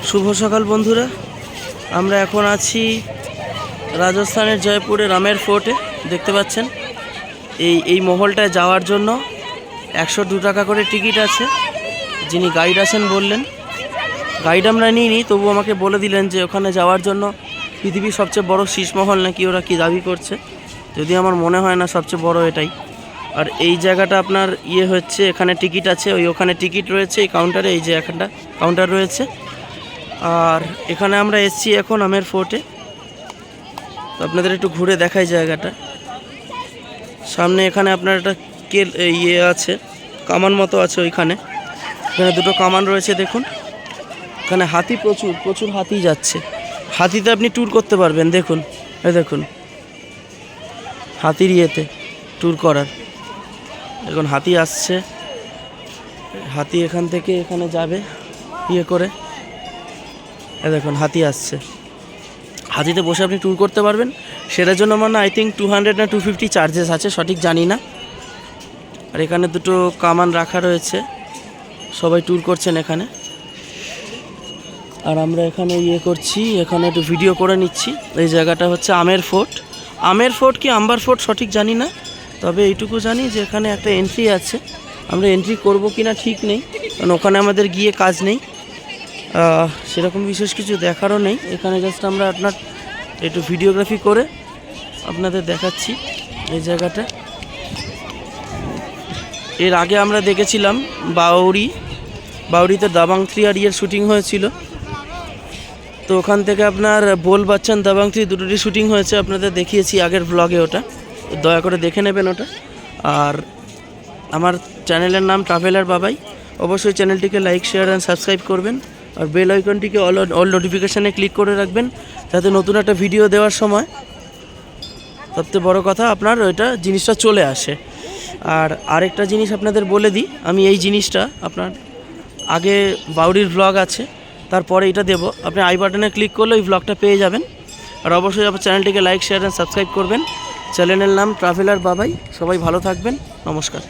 শুভ সকাল বন্ধুরা, আমরা এখন আছি রাজস্থানের জয়পুরে রামের ফোর্টে। দেখতে পাচ্ছেন এই মহলটায় যাওয়ার জন্য 102 টাকা করে টিকিট আছে। যিনি গাইড আছেন বললেন, গাইড আমরা নিইনি, তবু আমাকে বলে দিলেন যে ওখানে যাওয়ার জন্য পৃথিবীর সবচেয়ে বড় শীষমহল নাকি ওরা কি দাবি করছে, যদি আমার মনে হয় না সবচেয়ে বড় এটাই। আর এই জায়গাটা আপনার হচ্ছে, এখানে টিকিট আছে, ওখানে টিকিট রয়েছে এই কাউন্টারে, এই যে এখানটা কাউন্টার রয়েছে। আর এখানে আমরা এসেছি এখন আমের ফোর্টে। আপনাদের একটু ঘুরে দেখাই জায়গাটা। সামনে এখানে আপনার একটা আছে, কামান মতো আছে ওইখানে। এখানে দুটো কামান রয়েছে দেখুন। এখানে হাতি প্রচুর হাতি যাচ্ছে। হাতিতে আপনি ট্যুর করতে পারবেন। দেখুন, এই দেখুন হাতির ট্যুর করার। এখন হাতি আসছে, হাতি এখান থেকে এখানে যাবে করে। দেখুন হাতি আসছে, হাতিতে বসে আপনি ট্যুর করতে পারবেন। সেটার জন্য আমার না, আই থিঙ্ক 200 না 250 চার্জেস আছে, সঠিক জানি না। আর এখানে দুটো কামান রাখা রয়েছে, সবাই ট্যুর করছেন এখানে। আর আমরা এখানে করছি, এখানে একটু ভিডিও করে নিচ্ছি। এই জায়গাটা হচ্ছে আমের ফোর্ট কি আম্বার ফোর্ট সঠিক জানি না, তবে এইটুকু জানি যে এখানে একটা এন্ট্রি আছে। আমরা এন্ট্রি করব কি না ঠিক নেই, কারণ ওখানে আমাদের গিয়ে কাজ নেই, সেরকম বিশেষ কিছু দেখারও নেই। এখানে জাস্ট আমরা আপনার একটু ভিডিওগ্রাফি করে আপনাদের দেখাচ্ছি এই জায়গাটা। এর আগে আমরা দেখেছিলাম বাউরিতে দাবাং 3 আর শুটিং হয়েছিল। তো ওখান থেকে আপনার বোল বাচ্চান দাবাং 3 দুটোরই শুটিং হয়েছে, আপনাদের দেখিয়েছি আগের ব্লগে, ওটা দয়া করে দেখে নেবেন ওটা। আর আমার চ্যানেলের নাম ট্রাভেলার বাবাই। অবশ্যই চ্যানেলটিকে লাইক, শেয়ার অ্যান্ড সাবস্ক্রাইব করবেন। আর বেল আইকনটিকে অল নোটিফিকেশানে ক্লিক করে রাখবেন, যাতে নতুন একটা ভিডিও দেওয়ার সময় সবচেয়ে বড় কথা আপনার জিনিসটা চলে আসে। আর আরেকটা জিনিস আপনাদের বলে দিই, আমি এই জিনিসটা আপনার আগে বাউরির ব্লগ আছে, তারপরে এটা দেব। আপনি আই বাটনে ক্লিক করলে ওই ব্লগটা পেয়ে যাবেন। আর অবশ্যই আপনার চ্যানেলটিকে লাইক, শেয়ার অ্যান্ড সাবস্ক্রাইব করবেন। চ্যানেলের নাম ট্রাভেলার বাবাই। সবাই ভালো থাকবেন, নমস্কার।